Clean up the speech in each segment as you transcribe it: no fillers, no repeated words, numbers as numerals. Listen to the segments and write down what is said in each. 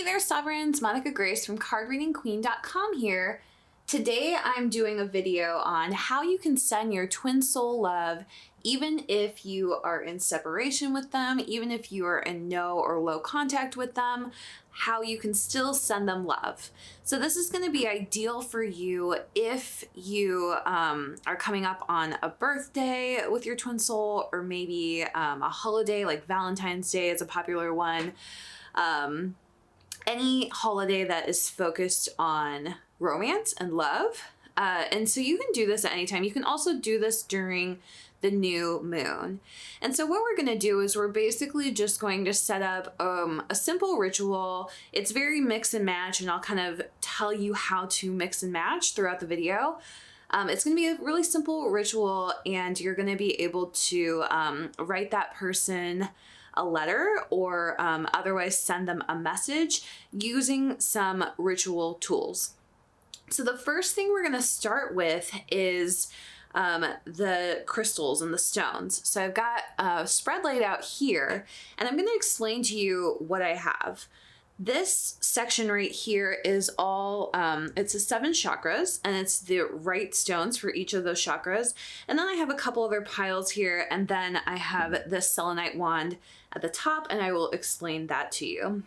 there, Sovereigns. Monica Grace from cardreadingqueen.com here. Today I'm doing a video on how you can send your twin soul love even if you are in separation with them, even if you are in no or low contact with them, how you can still send them love. So this is going to be ideal for you if you are coming up on a birthday with your twin soul, or maybe a holiday like Valentine's Day is a popular one. Any holiday that is focused on romance and love. And so you can do this at any time. You can also do this during the new moon. And so what we're going to do is we're basically just going to set up a simple ritual. It's very mix and match, and I'll kind of tell you how to mix and match throughout the video. It's going to be a really simple ritual, and you're going to be able to write that person a letter or otherwise send them a message using some ritual tools. So the first thing we're going to start with is the crystals and the stones. So I've got a spread laid out here, and I'm going to explain to you what I have. This section right here is all, it's the 7 chakras, and it's the right stones for each of those chakras. And then I have a couple other piles here, and then I have this selenite wand at the top, and I will explain that to you.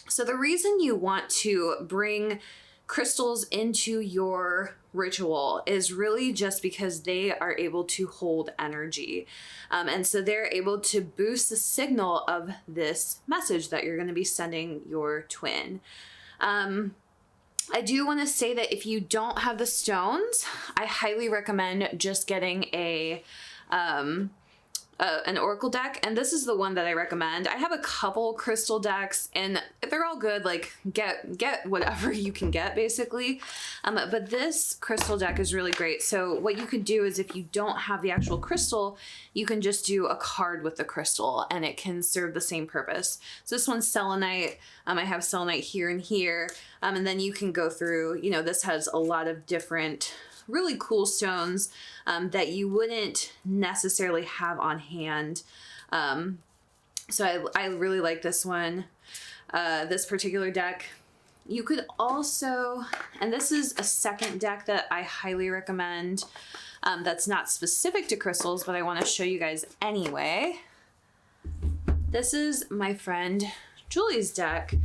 So the reason you want to bring crystals into your ritual is really just because they are able to hold energy. And so they're able to boost the signal of this message that you're going to be sending your twin. I do want to say that if you don't have the stones, I highly recommend just getting an oracle deck, and this is the one that I recommend. I have a couple crystal decks, and they're all good. Like get whatever you can get, basically. But this crystal deck is really great. So what you could do is, if you don't have the actual crystal, you can just do a card with the crystal, and it can serve the same purpose. So this one's selenite. I have selenite here and here, and then you can go through. You know, this has a lot of different really cool stones that you wouldn't necessarily have on hand. So I really like this one, this particular deck. You could also, and this is a second deck that I highly recommend, that's not specific to crystals, but I want to show you guys anyway. This is my friend Julie's deck.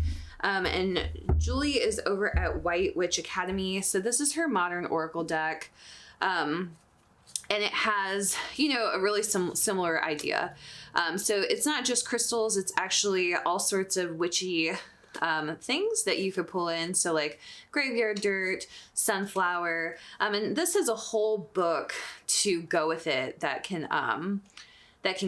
And Julie is over at White Witch Academy. So this is her modern oracle deck. And it has, you know, a really similar idea. So it's not just crystals, it's actually all sorts of witchy things that you could pull in. So like graveyard dirt, sunflower. And this is a whole book to go with it that can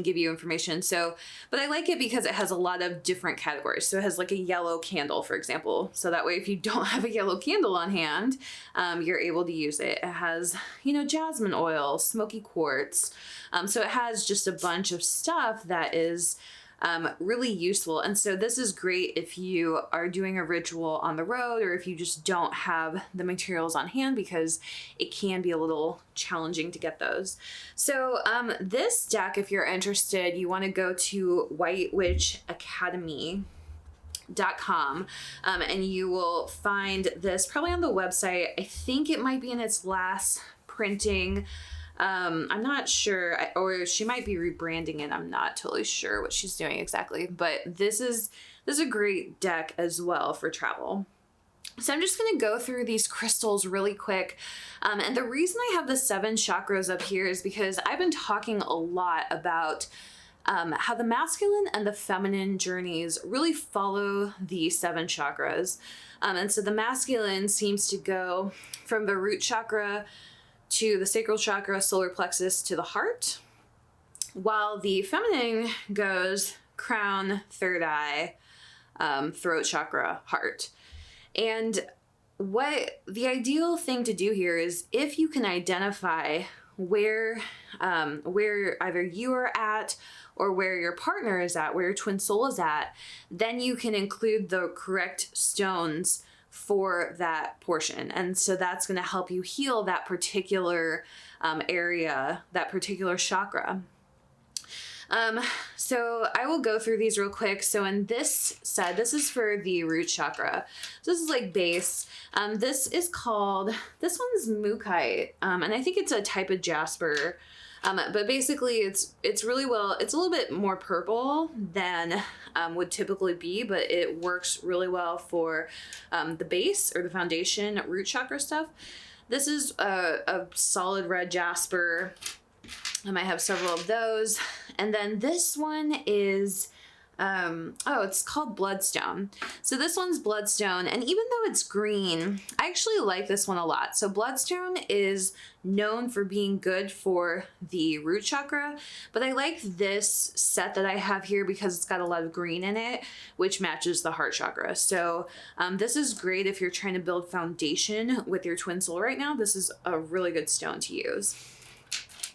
give you information. So, but I like it because it has a lot of different categories. So it has like a yellow candle, for example. So that way, if you don't have a yellow candle on hand, you're able to use it. It has, you know, jasmine oil, smoky quartz. So it has just a bunch of stuff that is really useful. And so this is great if you are doing a ritual on the road, or if you just don't have the materials on hand, because it can be a little challenging to get those. So this deck, if you're interested, you want to go to whitewitchacademy.com, and you will find this probably on the website. I think it might be in its last printing. I'm not sure, or she might be rebranding it. I'm not totally sure what she's doing exactly, but this is a great deck as well for travel. So I'm just going to go through these crystals really quick. And the reason I have the 7 chakras up here is because I've been talking a lot about how the masculine and the feminine journeys really follow the 7 chakras. And so the masculine seems to go from the root chakra to the sacral chakra, solar plexus, to the heart, while the feminine goes crown, third eye, throat chakra, heart. And what the ideal thing to do here is, if you can identify where either you are at or where your partner is at, where your twin soul is at, then you can include the correct stones for that portion. And so that's going to help you heal that particular area, that particular chakra. So I will go through these real quick. So in this set, this is for the root chakra. So this is like base. This one's Mukite. And I think it's a type of jasper. But basically it's really well, it's a little bit more purple than would typically be, but it works really well for the base or the foundation root chakra stuff. This is a solid red jasper. I have several of those. And then this one is, it's called Bloodstone. So this one's Bloodstone, and even though it's green, I actually like this one a lot. So Bloodstone is known for being good for the root chakra, but I like this set that I have here because it's got a lot of green in it, which matches the heart chakra. So this is great if you're trying to build foundation with your twin soul right now. This is a really good stone to use.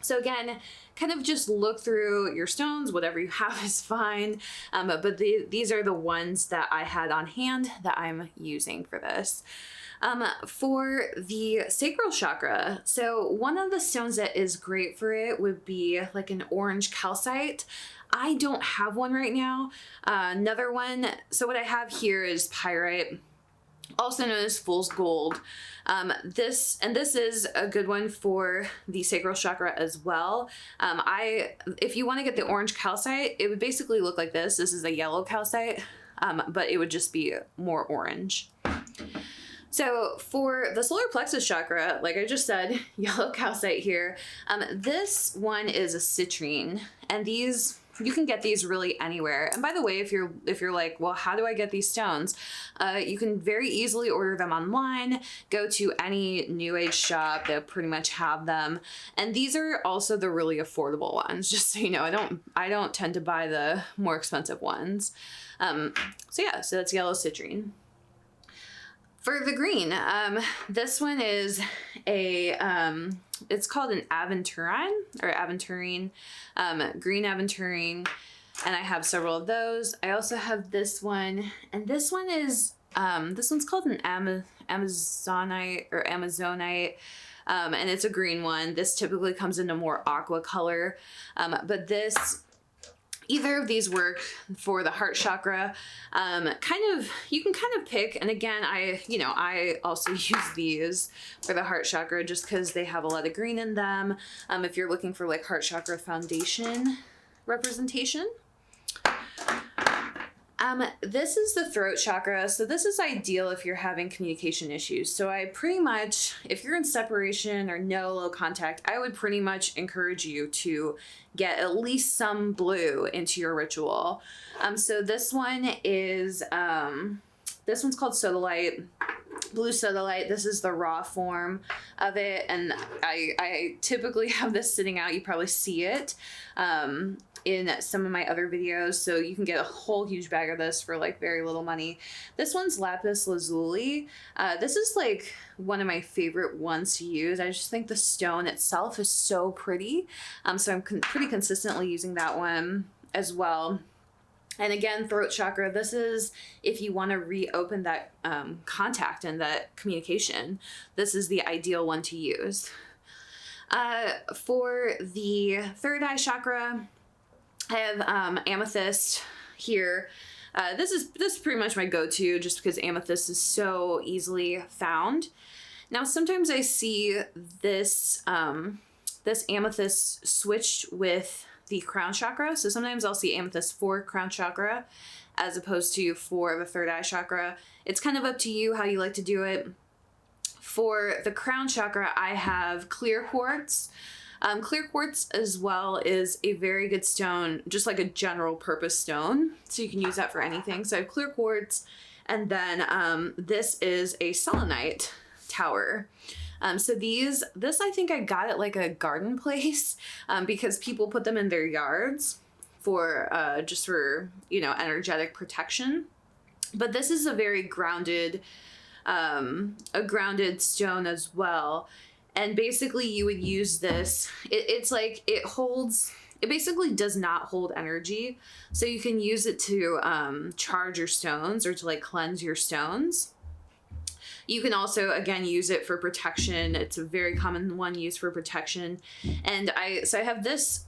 So again, kind of just look through your stones, whatever you have is fine. But these are the ones that I had on hand that I'm using for this. For the sacral chakra, so one of the stones that is great for it would be like an orange calcite. I don't have one right now. Another one, so what I have here is pyrite, also known as fool's gold. This is a good one for the sacral chakra as well. If you want to get the orange calcite, it would basically look like this. This is a yellow calcite, but it would just be more orange. So for the solar plexus chakra, like I just said, yellow calcite here. This one is a citrine, and these, you can get these really anywhere. And by the way, if you're like, well, how do I get these stones? You can very easily order them online. Go to any new age shop, they'll pretty much have them. And these are also the really affordable ones, just so you know. I don't tend to buy the more expensive ones. So that's yellow citrine. For the green, this one is it's called an aventurine or aventurine, green aventurine, and I have several of those. I also have this one, and this one is, this one's called an Amazonite or Amazonite, and it's a green one. This typically comes in a more aqua color, but either of these work for the heart chakra. You can kind of pick, and again, I also use these for the heart chakra just because they have a lot of green in them. If you're looking for like heart chakra foundation representation. This is the throat chakra. So this is ideal if you're having communication issues. So I pretty much, if you're in separation or low contact, I would pretty much encourage you to get at least some blue into your ritual. So this one is, this one's called sodalite, blue sodalite. This is the raw form of it. And I typically have this sitting out. You probably see it, in some of my other videos, so you can get a whole huge bag of this for like very little money. This one's lapis lazuli. This is like one of my favorite ones to use. I just think the stone itself is so pretty. So I'm pretty consistently using that one as well. And again, throat chakra, this is if you want to reopen that contact and that communication, this is the ideal one to use. For the third eye chakra, I have amethyst here. This is pretty much my go-to just because amethyst is so easily found. Now sometimes I see this this amethyst switched with the crown chakra. So sometimes I'll see amethyst for crown chakra as opposed to for the third eye chakra. It's kind of up to you how you like to do it. For the crown chakra, I have clear quartz. Clear quartz as well is a very good stone, just like a general purpose stone. So you can use that for anything. So I have clear quartz, and then this is a selenite tower. So this I think I got at like a garden place because people put them in their yards for just for, energetic protection. But this is a very grounded, a grounded stone as well. And basically you would use this, it's like it basically does not hold energy. So you can use it to charge your stones or to like cleanse your stones. You can also, again, use it for protection. It's a very common one used for protection. And I have this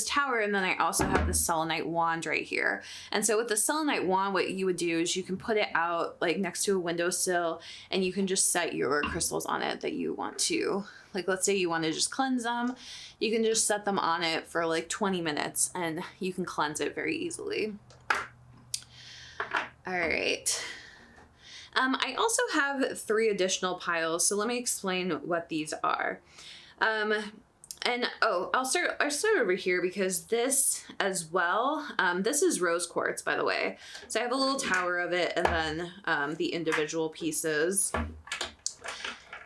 tower, and then I also have this selenite wand right here. And so with the selenite wand, what you would do is you can put it out like next to a windowsill, and you can just set your crystals on it that you want to. Like, let's say you want to just cleanse them, you can just set them on it for like 20 minutes and you can cleanse it very easily. All right. I also have 3 additional piles, so let me explain what these are. I'll start over here because this as well, this is rose quartz, by the way. So I have a little tower of it, and then the individual pieces.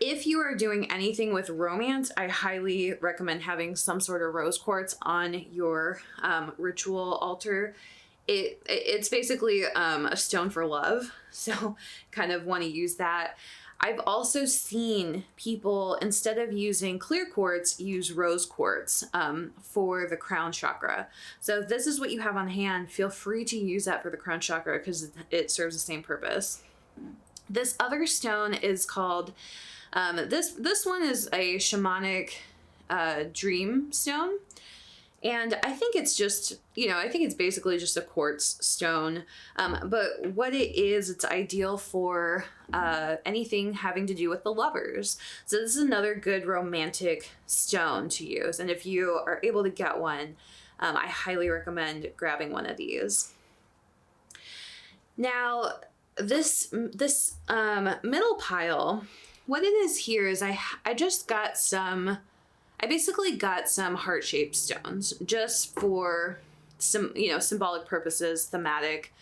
If you are doing anything with romance, I highly recommend having some sort of rose quartz on your ritual altar. It's basically a stone for love, so kind of want to use that. I've also seen people, instead of using clear quartz, use rose quartz for the crown chakra. So if this is what you have on hand, feel free to use that for the crown chakra because it serves the same purpose. This other stone is called, this one is a shamanic dream stone. And I think it's just, I think it's basically just a quartz stone. But what it is, it's ideal for anything having to do with the lovers. So this is another good romantic stone to use. And if you are able to get one, I highly recommend grabbing one of these. Now, this middle pile, what it is here is I basically got some heart-shaped stones just for some, symbolic purposes, thematic.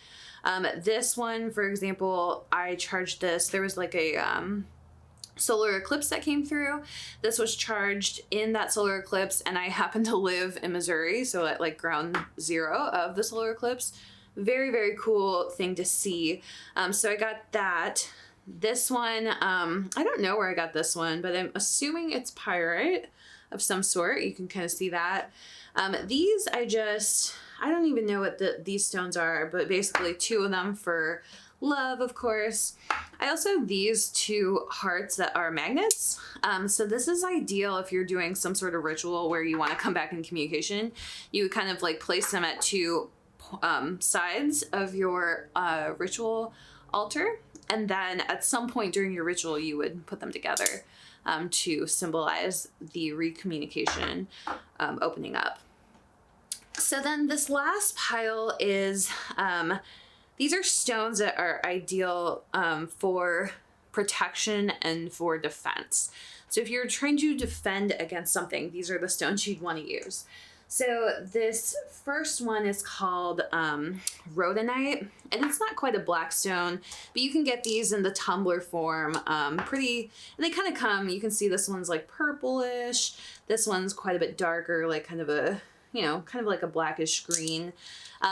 This one, for example, I charged this. There was like a solar eclipse that came through. This was charged in that solar eclipse, and I happen to live in Missouri, so at like ground zero of the solar eclipse. Very, very cool thing to see. So I got that. This one, I don't know where I got this one, but I'm assuming it's pyrite of some sort. You can kind of see that. These, I don't even know what these stones are, but basically 2 of them for love, of course. I also have these 2 hearts that are magnets. So this is ideal if you're doing some sort of ritual where you want to come back in communication. You would kind of like place them at 2 sides of your ritual altar. And then at some point during your ritual, you would put them together to symbolize the recommunication opening up. So then this last pile is, these are stones that are ideal for protection and for defense. So if you're trying to defend against something, these are the stones you'd want to use. So this first one is called rhodonite, and it's not quite a black stone, but you can get these in the tumbler form. And they kind of come, you can see this one's like purplish, this one's quite a bit darker, like kind of like a blackish green.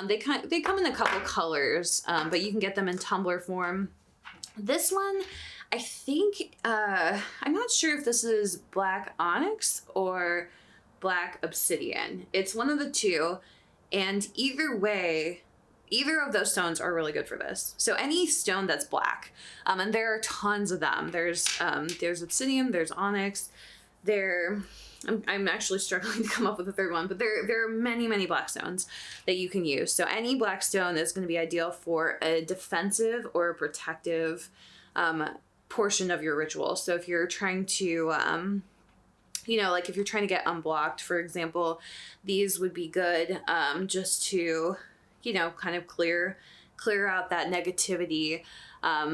They come in a couple colors, but you can get them in tumbler form. This one, I think, I'm not sure if this is black onyx or black obsidian. It's one of the 2, and either way, either of those stones are really good for this. So any stone that's black, and there are tons of them. There's obsidian, there's onyx, I'm actually struggling to come up with a third one, but there are many black stones that you can use. So any black stone is going to be ideal for a defensive or a protective portion of your ritual. So if you're trying to like if you're trying to get unblocked, for example, these would be good just to, kind of clear out that negativity.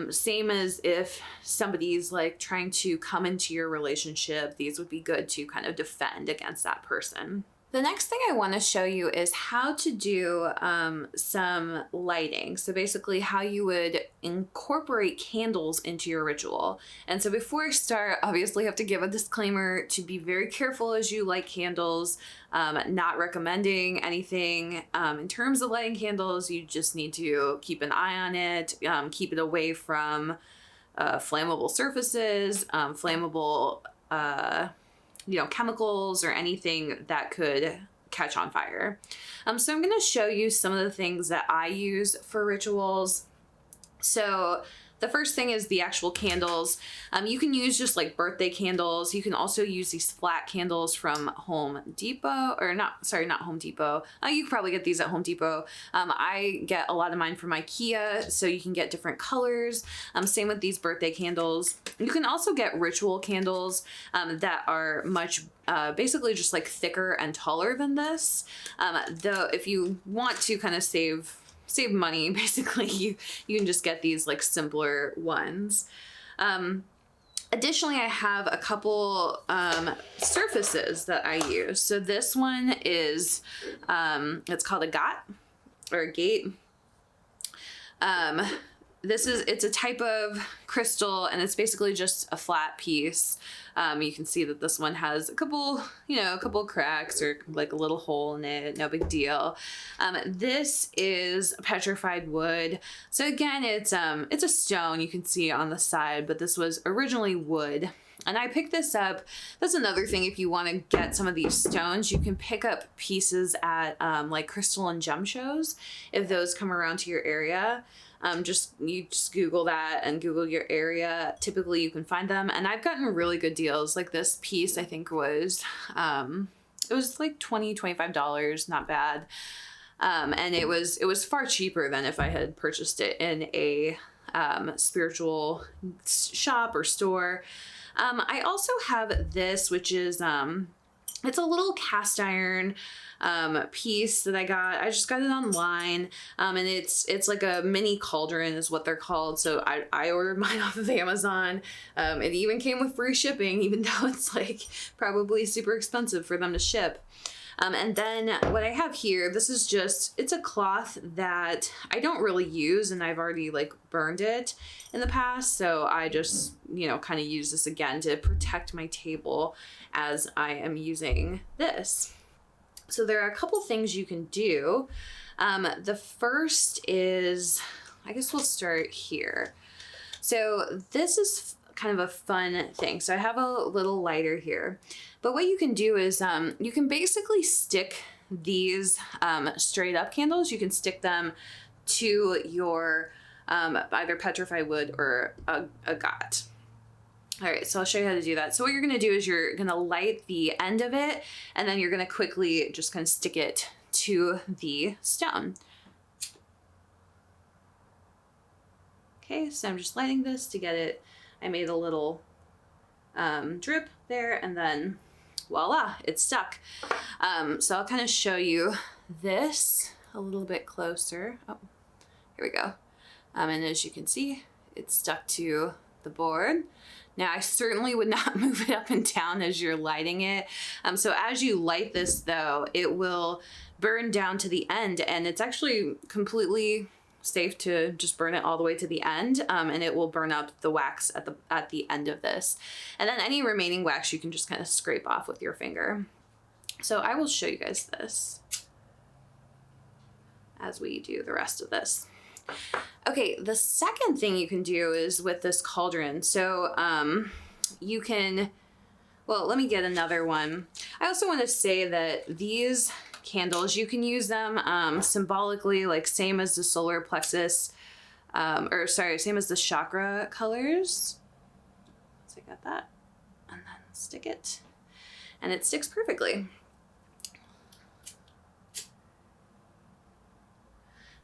Same as if somebody's like trying to come into your relationship, these would be good to kind of defend against that person. The next thing I want to show you is how to do some lighting. So basically how you would incorporate candles into your ritual. And so before I start, obviously I have to give a disclaimer to be very careful as you light candles. Not recommending anything in terms of lighting candles. You just need to keep an eye on it, keep it away from flammable surfaces, flammable chemicals or anything that could catch on fire. So I'm going to show you some of the things that I use for rituals. So The first thing is the actual candles. You can use just like birthday candles. You can also use these flat candles from Home Depot, or not Home Depot. You can probably get these at Home Depot. I get a lot of mine from IKEA, so you can get different colors. Same with these birthday candles. You can also get ritual candles that are much basically just like thicker and taller than this. Though if you want to kind of save money, basically you can just get these like simpler ones. Additionally, I have a couple surfaces that I use. So this one is it's called a gat or a gate. It's a type of crystal, and it's basically just a flat piece. You can see that this one has a couple cracks or like a little hole in it. No big deal. This is petrified wood. So again, it's a stone you can see on the side, but this was originally wood. And I picked this up. That's another thing. If you want to get some of these stones, you can pick up pieces at like crystal and gem shows if those come around to your area. You just Google that and Google your area. Typically you can find them, and I've gotten really good deals. Like this piece, I think was, it was like $25, not bad. And it was far cheaper than if I had purchased it in a, spiritual shop or store. I also have this, which is, it's a little cast iron piece that I got. I just got it online, and it's like a mini cauldron is what they're called. So I ordered mine off of Amazon. It even came with free shipping, even though it's like probably super expensive for them to ship. And then what I have here, it's a cloth that I don't really use, and I've already like burned it in the past. So I just, kind of use this again to protect my table as I am using this. So there are a couple things you can do. The first is, I guess we'll start here. So this is kind of a fun thing. So I have a little lighter here, but what you can do is you can basically stick these straight up candles. You can stick them to your either petrified wood or a gat. All right, so I'll show you how to do that. So what you're gonna do is you're gonna light the end of it, and then you're gonna quickly just kind of stick it to the stone. Okay, so I'm just lighting this to get it. I made a little drip there, and then voila, it's stuck. So I'll kind of show you this a little bit closer. Oh, here we go. And as you can see, it's stuck to the board. Now, I certainly would not move it up and down as you're lighting it. So as you light this, though, it will burn down to the end, and it's actually completely safe to just burn it all the way to the end, and it will burn up the wax at the end of this. And then any remaining wax you can just kind of scrape off with your finger. So I will show you guys this as we do the rest of this. Okay, the second thing you can do is with this cauldron. So you can, well, let me get another one. I also want to say that these candles, you can use them symbolically, like same as the solar plexus, same as the chakra colors. So I got that, and then stick it, and it sticks perfectly.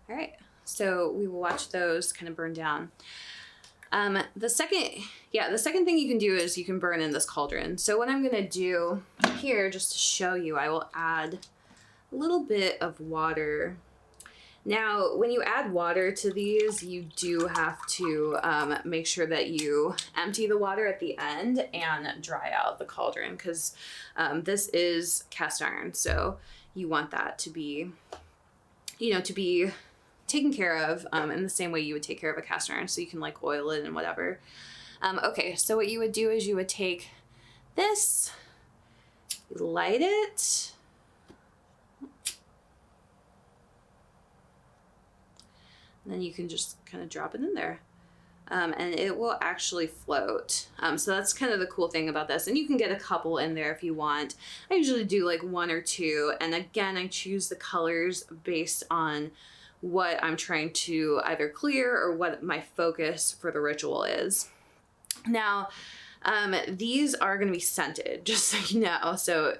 All right. So we will watch those kind of burn down. The second thing you can do is you can burn in this cauldron. So what I'm gonna do here, just to show you, I will add a little bit of water. Now, when you add water to these, you do have to make sure that you empty the water at the end and dry out the cauldron, because this is cast iron. So you want that to be, to be taken care of in the same way you would take care of a cast iron, so you can like oil it and whatever. Okay, so what you would do is you would take this, light it, and then you can just kind of drop it in there, and it will actually float. So that's kind of the cool thing about this, and you can get a couple in there if you want. I usually do like one or two, and again, I choose the colors based on what I'm trying to either clear or what my focus for the ritual is. Now, these are going to be scented, just so you know. So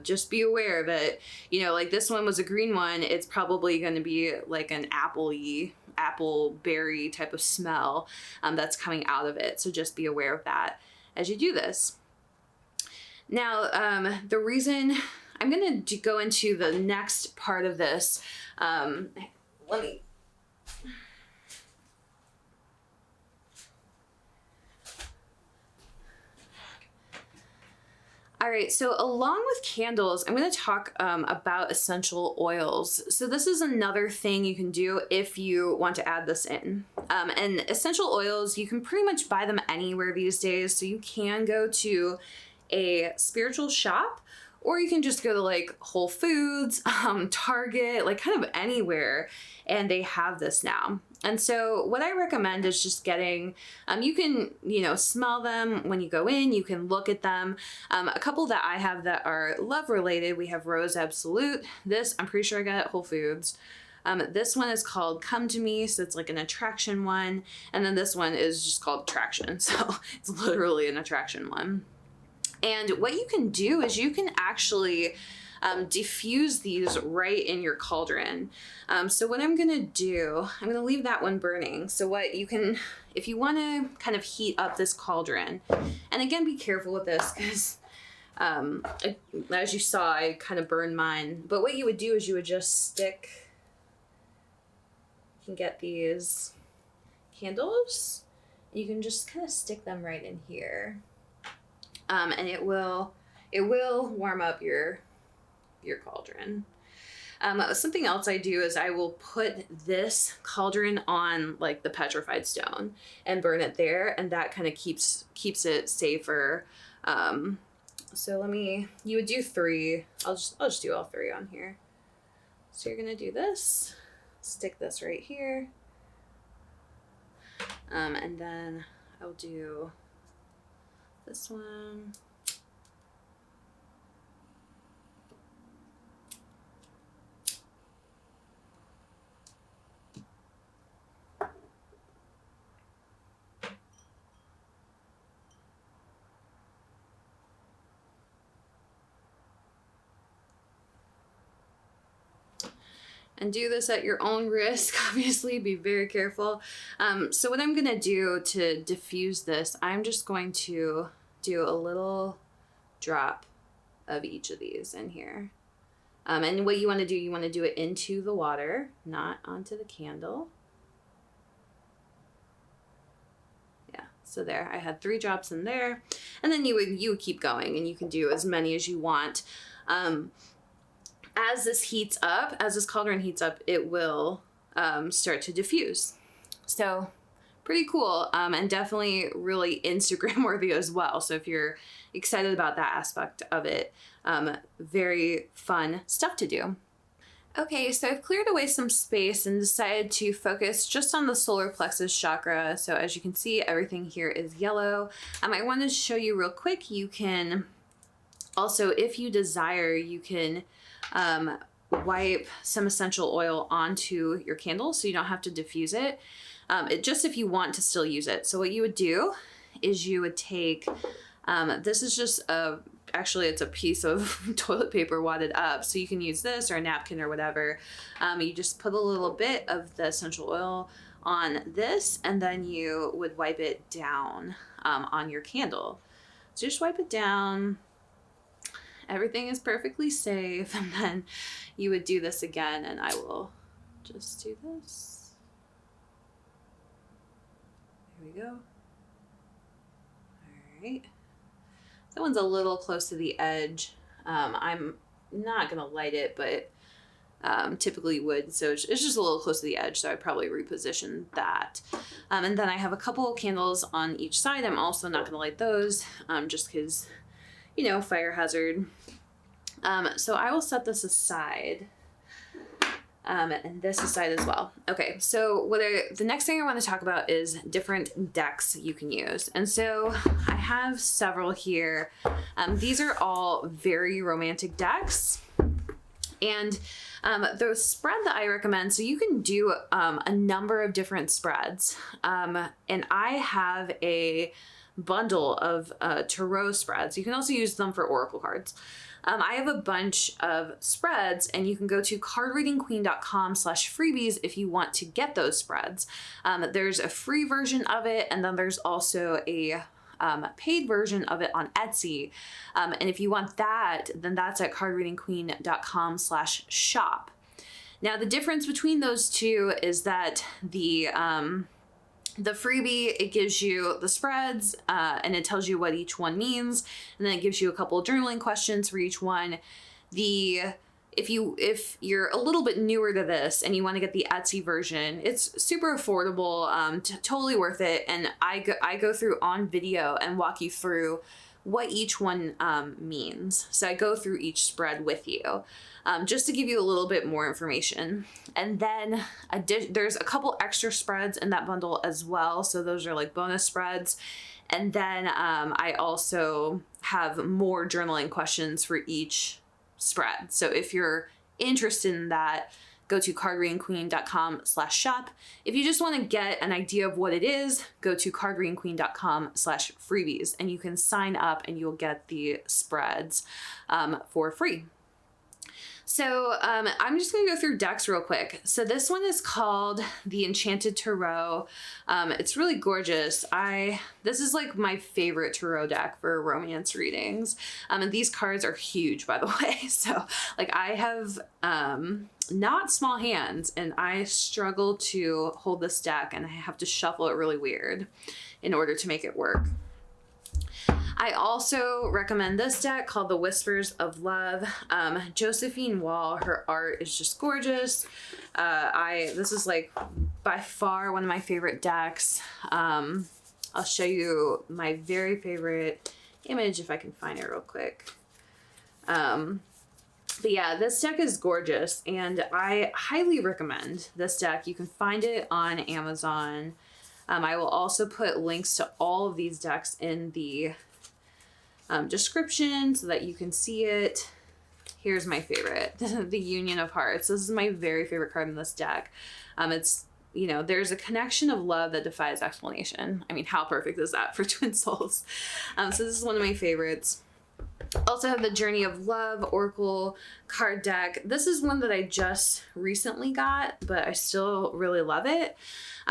just be aware that, you know, like this one was a green one. It's probably going to be like an apple berry type of smell that's coming out of it. So just be aware of that as you do this. Now, the reason I'm going to go into the next part of this, let me... All right, so along with candles, I'm going to talk about essential oils. So this is another thing you can do if you want to add this in. And essential oils, you can pretty much buy them anywhere these days. So you can go to a spiritual shop, or you can just go to like Whole Foods, Target, like kind of anywhere, and they have this now. And so what I recommend is just getting, you can, you know, smell them when you go in, you can look at them. A couple that I have that are love related, we have Rose Absolute. This, I'm pretty sure I got at Whole Foods. This one is called Come to Me, so it's like an attraction one. And then this one is just called Attraction, so it's literally an attraction one. And what you can do is you can actually diffuse these right in your cauldron. So what I'm gonna do, I'm gonna leave that one burning. So what you can, if you wanna kind of heat up this cauldron, and again, be careful with this because as you saw, I kind of burned mine. But what you would do is you would just stick, you can get these candles, and you can just kind of stick them right in here. And it will warm up your cauldron. Something else I do is I will put this cauldron on like the petrified stone and burn it there, and that kind of keeps it safer. So you would do 3. I'll just do all 3 on here. So you're gonna do this, stick this right here, and then I'll do this one. And do this at your own risk, obviously, be very careful. So what I'm gonna do to diffuse this, I'm just going to do a little drop of each of these in here. And what you wanna do, you wanna do it into the water, not onto the candle. Yeah, so there, I had 3 drops in there. And then you would keep going, and you can do as many as you want. As this heats up, as this cauldron heats up, it will start to diffuse. So pretty cool, and definitely really Instagram worthy as well. So if you're excited about that aspect of it, very fun stuff to do. Okay, so I've cleared away some space and decided to focus just on the solar plexus chakra. So as you can see, everything here is yellow. I wanted to show you real quick, you can also, if you desire, you can wipe some essential oil onto your candle so you don't have to diffuse it. Just if you want to still use it. So what you would do is you would take, this is just actually it's a piece of toilet paper wadded up, so you can use this or a napkin or whatever. You just put a little bit of the essential oil on this, and then you would wipe it down on your candle. So just wipe it down. Everything is perfectly safe, and then you would do this again, and I will just do this. There we go. All right. That one's a little close to the edge. I'm not gonna light it, but typically would, so it's just a little close to the edge, so I'd probably reposition that. And then I have a couple of candles on each side. I'm also not gonna light those, just because, you know, fire hazard. So I will set this aside, and this aside as well. Okay, so the next thing I want to talk about is different decks you can use. And so I have several here. These are all very romantic decks. And the spread that I recommend, so you can do a number of different spreads. And I have a bundle of tarot spreads. You can also use them for oracle cards. I have a bunch of spreads, and you can go to cardreadingqueen.com/freebies if you want to get those spreads. There's a free version of it, and then there's also a paid version of it on Etsy. And if you want that, then that's at cardreadingqueen.com/shop. Now, the difference between those two is that the freebie, it gives you the spreads, and it tells you what each one means, and then it gives you a couple of journaling questions for each one. If you're a little bit newer to this and you want to get the Etsy version, it's super affordable, totally worth it. And I go through on video and walk you through what each one means. So I go through each spread with you, just to give you a little bit more information. And then there's a couple extra spreads in that bundle as well. So those are like bonus spreads. And then I also have more journaling questions for each spread. So if you're interested in that, go to cardreadingqueen.com/shop. If you just want to get an idea of what it is, go to cardreadingqueen.com/freebies, and you can sign up and you'll get the spreads for free. So I'm just going to go through decks real quick. So this one is called the Enchanted Tarot. It's really gorgeous. This is like my favorite tarot deck for romance readings. And these cards are huge, by the way. So like I have not small hands, and I struggle to hold this deck, and I have to shuffle it really weird in order to make it work. I also recommend this deck called The Whispers of Love. Josephine Wall, her art is just gorgeous. This is like by far one of my favorite decks. I'll show you my very favorite image if I can find it real quick. But yeah, this deck is gorgeous, and I highly recommend this deck. You can find it on Amazon. I will also put links to all of these decks in the description so that you can see it. Here's my favorite, the Union of Hearts. This is my very favorite card in this deck. It's, there's a connection of love that defies explanation. I mean, how perfect is that for twin souls? So this is one of my favorites. Also have the Journey of Love Oracle card deck. This is one that I just recently got, but I still really love it.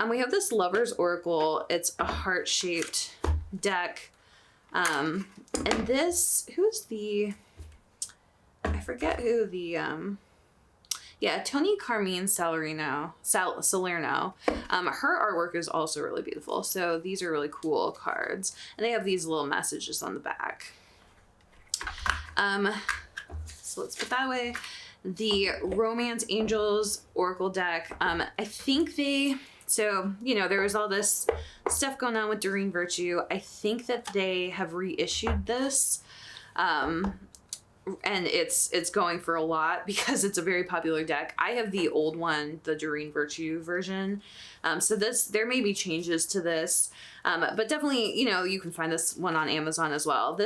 We have this Lover's Oracle. It's a heart-shaped deck. And this, I forget who Tony Carmine Salerno. Her artwork is also really beautiful. So these are really cool cards, and they have these little messages on the back. So let's put that away. The Romance Angels Oracle deck. I think there was all this stuff going on with Doreen Virtue. I think that they have reissued this. And it's going for a lot because it's a very popular deck. I have the old one, the Doreen Virtue version. So there may be changes to this. But definitely, you can find this one on Amazon as well.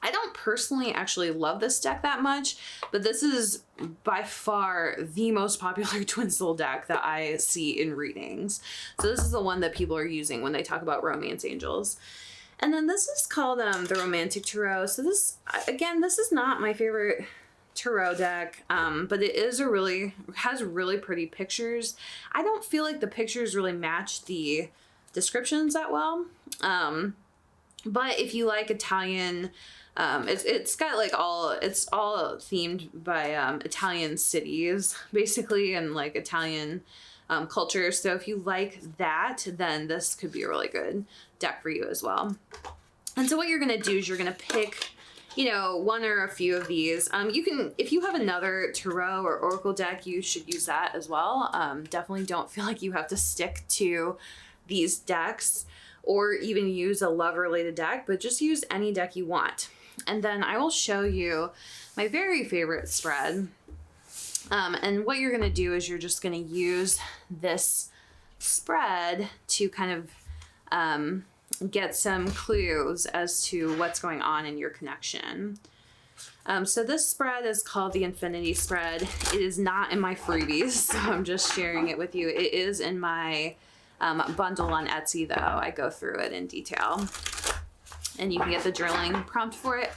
I don't personally actually love this deck that much, but this is by far the most popular Twin Soul deck that I see in readings. So this is the one that people are using when they talk about Romance Angels. And then this is called the Romantic Tarot. So this is not my favorite tarot deck, but it has really pretty pictures. I don't feel like the pictures really match the descriptions that well. But if you like Italian, it's got like it's all themed by Italian cities basically, and like Italian culture. So if you like that, then this could be a really good deck for you as well. And so what you're going to do is you're going to pick, one or a few of these. If you have another tarot or oracle deck, you should use that as well. Definitely don't feel like you have to stick to these decks or even use a love related deck, but just use any deck you want. And then I will show you my very favorite spread. And what you're going to do is you're just going to use this spread to kind of get some clues as to what's going on in your connection. So this spread is called the Infinity Spread. It is not in my freebies, so I'm just sharing it with you. It is in my bundle on Etsy, though. I go through it in detail. And you can get the journaling prompt for it.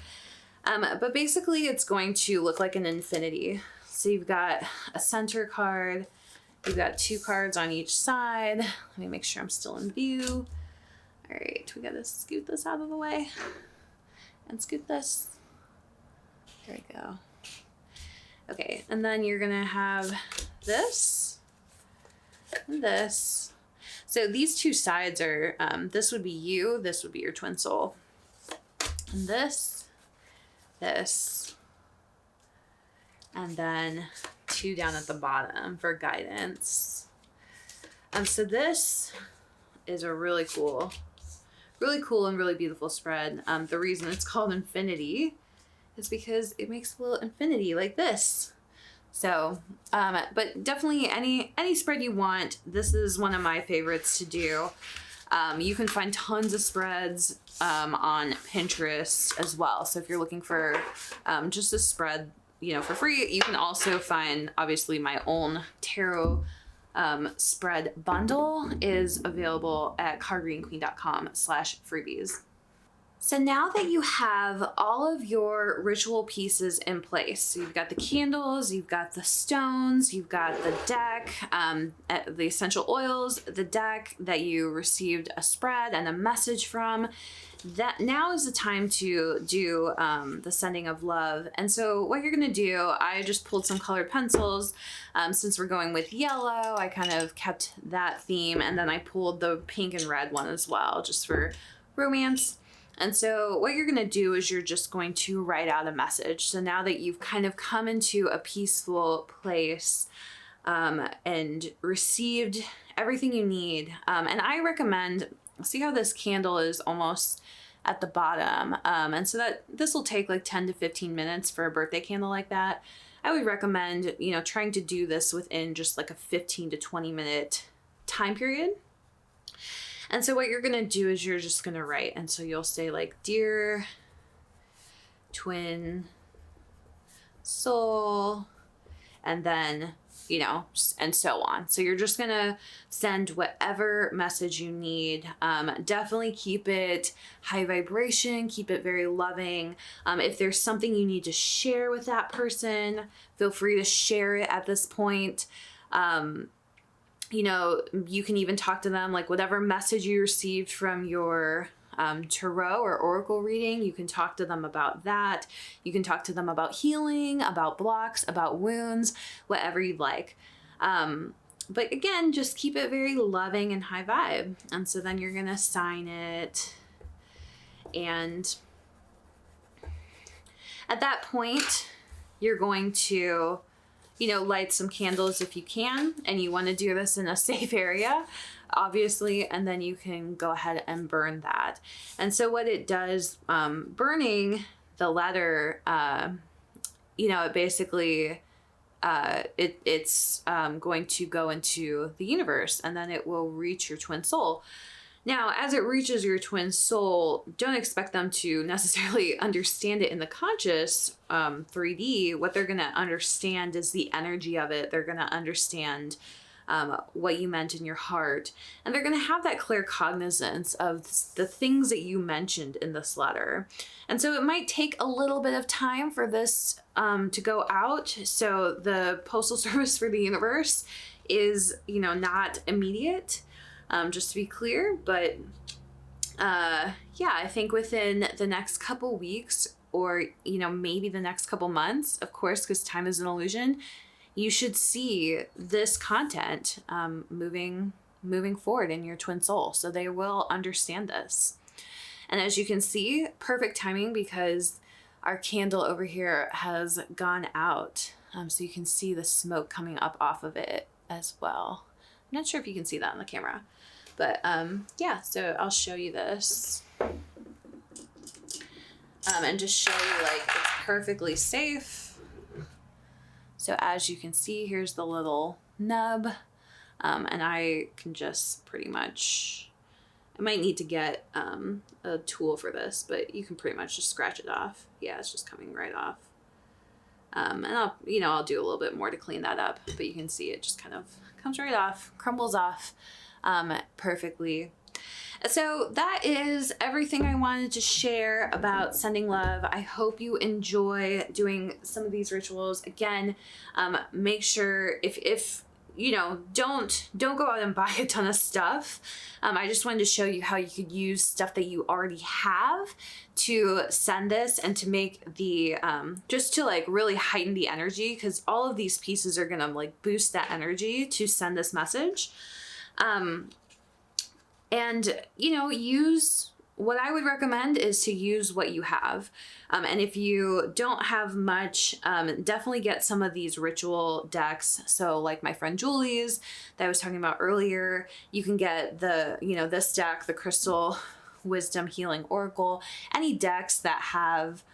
But basically, it's going to look like an infinity. So you've got a center card. You've got 2 cards on each side. Let me make sure I'm still in view. All right, we got to scoot this out of the way and scoot this. There we go. Okay, and then you're gonna have this and this. So these 2 sides are, this would be you, this would be your twin soul. And this, and then 2 down at the bottom for guidance. So this is a really cool and really beautiful spread. The reason it's called Infinity is because it makes a little infinity like this. So, but definitely any spread you want, this is one of my favorites to do. You can find tons of spreads on Pinterest as well. So if you're looking for just a spread, for free, you can also find, obviously, my own tarot spread bundle is available at cardreadingqueen.com/freebies. So now that you have all of your ritual pieces in place, so you've got the candles, you've got the stones, you've got the deck, the essential oils, the deck that you received a spread and a message from, that now is the time to do the sending of love. And so what you're gonna do, I just pulled some colored pencils. Since we're going with yellow, I kind of kept that theme, and then I pulled the pink and red one as well, just for romance. And so what you're going to do is you're just going to write out a message. So now that you've kind of come into a peaceful place and received everything you need, and I recommend, see how this candle is almost at the bottom, and so that this will take like 10 to 15 minutes for a birthday candle like that. I would recommend, trying to do this within just like a 15 to 20 minute time period. And so what you're going to do is you're just going to write. And so you'll say like, dear twin soul, and then, and so on. So you're just going to send whatever message you need. Definitely keep it high vibration, keep it very loving. If there's something you need to share with that person, feel free to share it at this point. You can even talk to them, like whatever message you received from your tarot or oracle reading, you can talk to them about that. You can talk to them about healing, about blocks, about wounds, whatever you'd like. But again, just keep it very loving and high vibe. And so then you're going to sign it. And at that point, you're going to light some candles if you can, and you want to do this in a safe area, obviously, and then you can go ahead and burn that. And so what it does, burning the letter, it basically, it's going to go into the universe, and then it will reach your twin soul. Now, as it reaches your twin soul, don't expect them to necessarily understand it in the conscious 3D. What they're going to understand is the energy of it. They're going to understand what you meant in your heart. And they're going to have that clear cognizance of the things that you mentioned in this letter. And so it might take a little bit of time for this to go out. So the postal service for the universe is, not immediate. Just to be clear, but I think within the next couple weeks, or maybe the next couple months, of course, because time is an illusion, you should see this content moving forward in your twin soul, so they will understand this. And as you can see, perfect timing, because our candle over here has gone out, so you can see the smoke coming up off of it as well. I'm not sure if you can see that on the camera. But so I'll show you this and just show you it's perfectly safe. So as you can see, here's the little nub, and I can just pretty much I might need to get a tool for this, but you can pretty much just scratch it off. Yeah, it's just coming right off. And I'll do a little bit more to clean that up, but you can see it just kind of comes right off, crumbles off perfectly. So that is everything I wanted to share about sending love. I hope you enjoy doing some of these rituals. Again, make sure if don't go out and buy a ton of stuff. I just wanted to show you how you could use stuff that you already have to send this and to make the, just to like really heighten the energy, because all of these pieces are gonna like boost that energy to send this message. And, use, what I would recommend is to use what you have. And if you don't have much, definitely get some of these ritual decks. So like my friend Julie's that I was talking about earlier, you can get the, this deck, the Crystal Wisdom Healing Oracle, any decks that have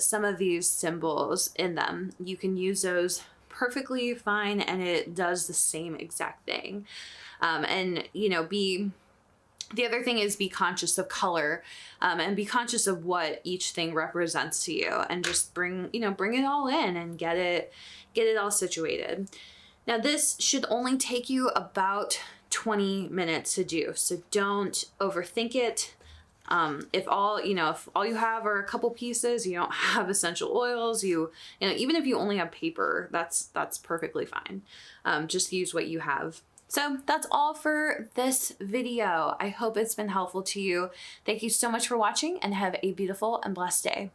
some of these symbols in them. You can use those perfectly fine, and it does the same exact thing. The other thing is be conscious of color, and be conscious of what each thing represents to you, and just bring it all in and get it all situated. Now this should only take you about 20 minutes to do, so don't overthink it. If all you have are a couple pieces, you don't have essential oils, even if you only have paper, that's perfectly fine. Just use what you have. So that's all for this video. I hope it's been helpful to you. Thank you so much for watching, and have a beautiful and blessed day.